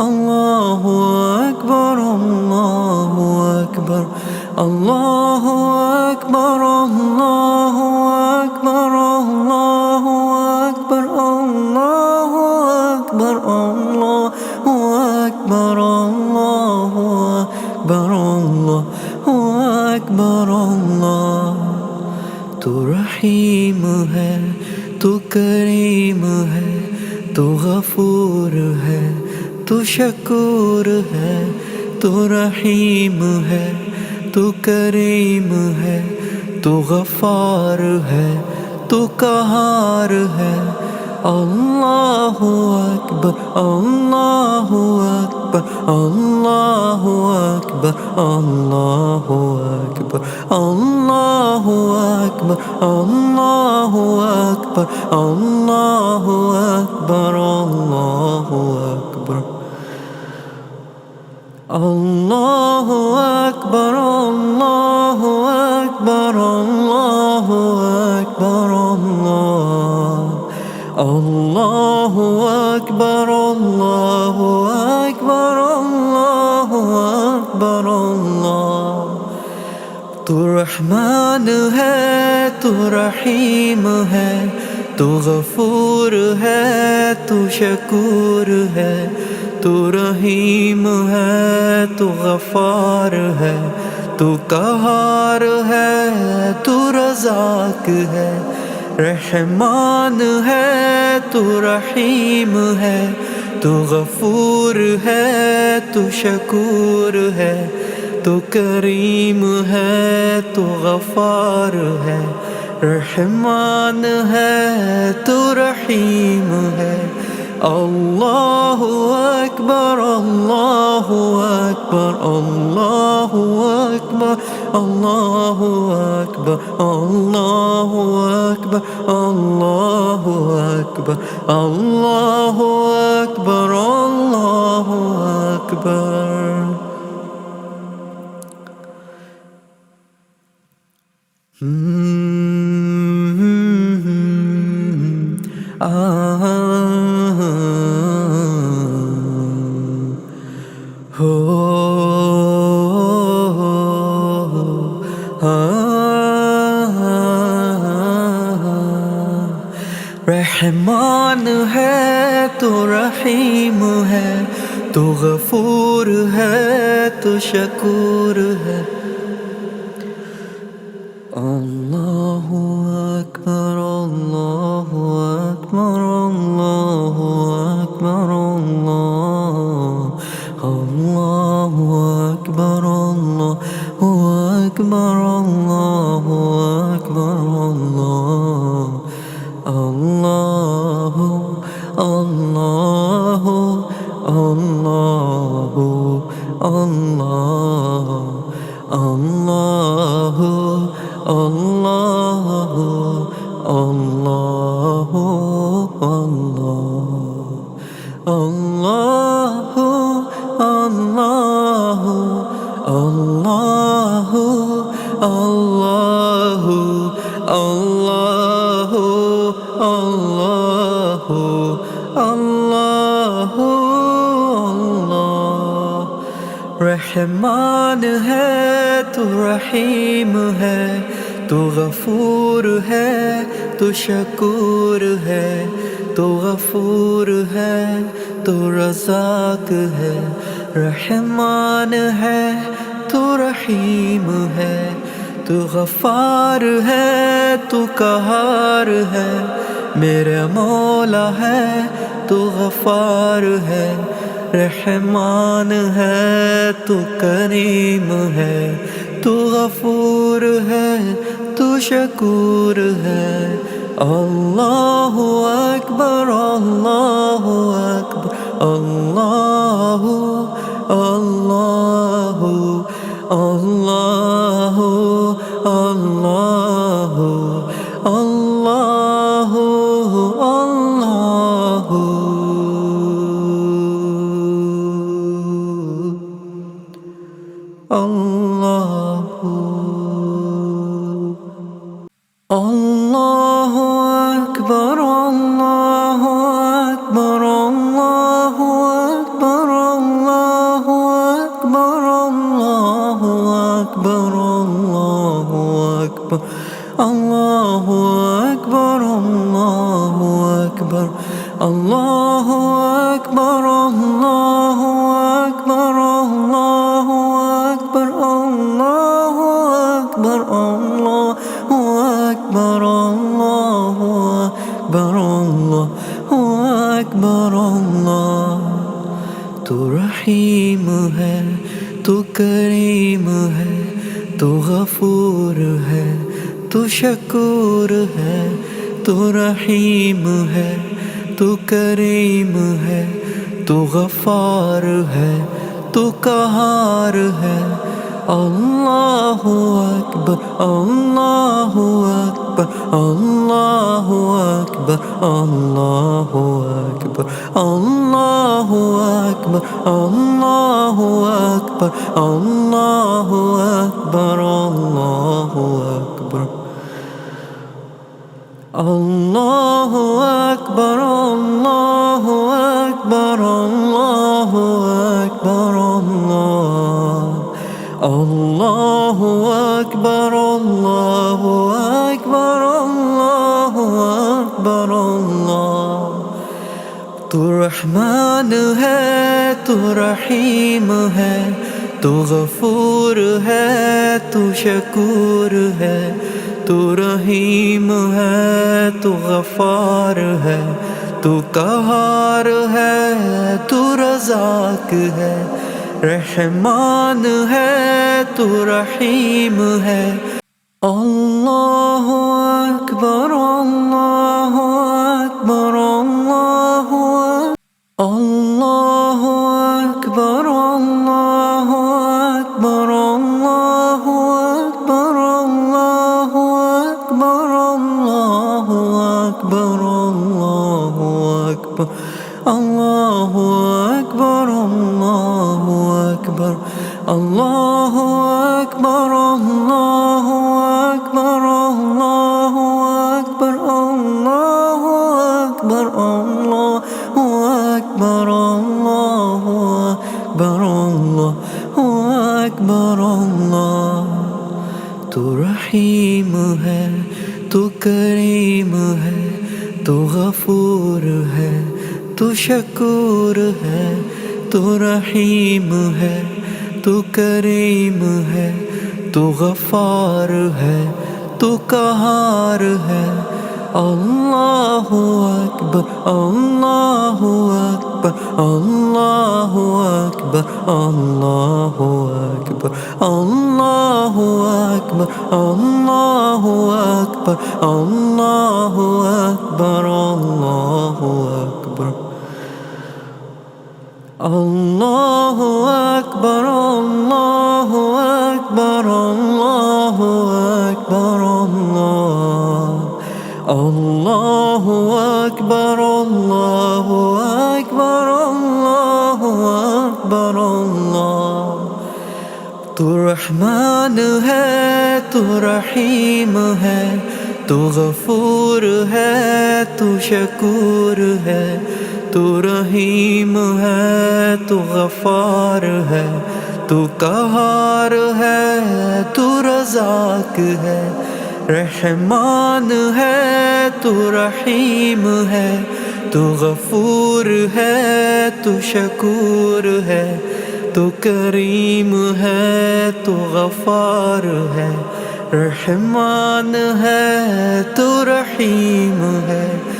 Allahu Akbar, Allahu Akbar, Allahu Akbar, Allahu Akbar, Allahu Akbar, Allahu Akbar, Allahu Akbar, Allahu Akbar, Allahu Akbar, Allah। तू रहीम है, तू करीम है, तू गफूर है, तू शकूर है। तू रहीम है, तू करीम है, तू गफार है, तू कहार है। अल्लाहु अकबर, अल्लाहु अकबर, अल्लाहु अकबर, अल्लाहु अकबर, अल्लाहु अकबर, अल्लाहु अकबर, अल्लाहु अकबर, अल्लाहु अकबर, अल्लाहु अकबर, अल्लाहु अकबर, अल्लाहु अकबर, अल्लाहु अकबर, अल्लाहु अकबर, अल्लाहु अकबर, अल्लाह। तू रहमान है, तू रहीम है, तू गफूर है, तू शकूर है। तू रहीम है, तू गफार है, तू कहार है, तू रज़ाक है। रहमान है, तू रहीम है, तू गफूर है, तू शकूर है। तू करीम है, तू गफार है। रहमान है, तू रहीम है। अल्लाहु अकबर, अल्लाहु अकबर, अल्लाहु अकबर, अल्लाहु अकबर, अल्लाहु अकबर, अल्लाहु अकबर, अल्लाहु अकबर, अल्लाहु अकबर। हो रहमान है, तू रहीम है, तू गफूर है, तू शकूर है। अल्लाहु अकबर, अल्लाहु अकबर, अल्लाहु अकबर, अल्लाहु अकबर, अल्लाहु अकबर, अल्लाहु अकबर, अल्लाहु अल्लाहु अल्लाहु अल्लाहु अल्लाहु अल्लाहु अल्लाहु अल्लाहु अल्लाहु अल्लाहु अल्लाहु अल्लाहु अल्लाहु अल्लाह। रहमान है, तू रहीम है, तू गफूर है, तू शकूर है। तू गफूर है, तू रज़ाक है। रहमान है, तू रहीम है, तू गफार है, तू कहार है। मेरा मौला है, तू गफार है। रहमान है, तू करीम है, तू गफूर है, तू शकूर है। अल्लाहु अकबर, अल्लाहु अकबर, अल्लाहु अल्लाहु अल्लाहु अल्लाहु अल्लाहु अल्लाहु अल्लाहु। अल्लाहु अकबर, अल्लाहु अकबर, अल्लाहु Akbar, Allahu Akbar, Allahu Akbar, Allahu Akbar, Allahu Akbar, Allahu Akbar, Allahu Akbar, Allahu Akbar, Allahu Akbar, Allahu Akbar, Allah। तू रहीम है, तू करीम है, तू गफूर है, तू शकूर है। तू रहीम है, तू करीम है, तू गफार है, तू कहार है। अल्लाहु अकबर, अल्लाहु अकबर, अल्लाहु अकबर, अल्लाहु अकबर, अल्लाहु अकबर, अल्लाहु अकबर, अल्लाहु अकबर, अल्लाहु अकबर, अल्लाहु अकबर, अल्लाहु अकबर, अल्लाहु अकबर, अल्लाहु अकबर, अल्लाहु अकबर, अल्लाहु अकबर, अल्लाह। तू रहमान है, तू रहीम है, तू गफूर है, तू शकूर है। तू रहीम है, तू गफार है, तू कहार है, तू रज़ाक है। रहमान है, तू रहीम है। अल्लाहु अकबर, अल्लाहु अकबर, अल्लाहु अल्लाहु अकबर, अल्लाहु अकबर, अल्लाहु अकबर, अल्लाहु अकबर, अल्लाहु अकबर, अल्लाहु अकबर, अल्लाहु अकबर, अल्लाहु अकबर, अल्लाहु अकबर, अल्लाहु अकबर, अल्लाहु अकबर, अल्लाहु अकबर, अल्लाहु अकबर, अल्लाहु अकबर, अल्लाहु अकबर, अल्लाह। तू रहीम है, तू करीम है, तू गफूर है, तू शकूर है। तू रहीम है, तू करीम है, तू गफार है, तू कहार है। अल्लाहु अकबर, अल्लाहु अकबर, अल्लाहु अकबर, अल्लाहु अकबर, अल्लाहु अकबर, अल्लाहु अकबर, अल्लाहु अकबर, अल्लाहु अकबर, अल्लाहु अकबर, अल्लाहु अकबर, अल्लाहु अकबर, अल्लाहु अकबर, अल्लाहु अकबर, अल्लाहु अकबर, अल्लाह। तू रहमान है, तू रहीम है, तू गफूर है, तू शकूर है। तू रहीम है, तू गफार है, तू कहार है, तू रज़ाक है। रहमान है, तू रहीम है, तू गफूर है, तू शकूर है। तू करीम है, तू गफार है। रहमान है, तू रहीम है।